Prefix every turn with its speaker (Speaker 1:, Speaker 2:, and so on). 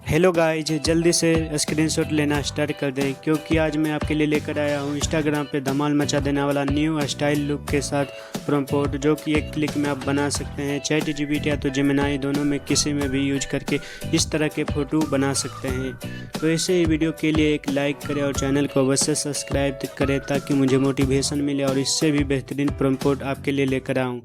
Speaker 1: Hello guys, जल्दी से screenshot लेना स्टार्ट कर दें क्योंकि आज मैं आपके लिए लेकर आया हूँ इंस्टाग्राम पे धमाल मचा देने वाला न्यू स्टाइल लुक के साथ प्रॉम्प्ट जो कि एक क्लिक में आप बना सकते हैं। चैट जीपीटी या तो जेमिनी दोनों में किसी में भी यूज करके इस तरह के फ़ोटो बना सकते हैं। तो ऐसे ही वीडियो के लिए एक लाइक करें और चैनल को अवश्य सब्सक्राइब करें ताकि मुझे मोटिवेशन मिले और इससे भी बेहतरीन प्रॉम्प्ट आपके लिए लेकर आऊँ।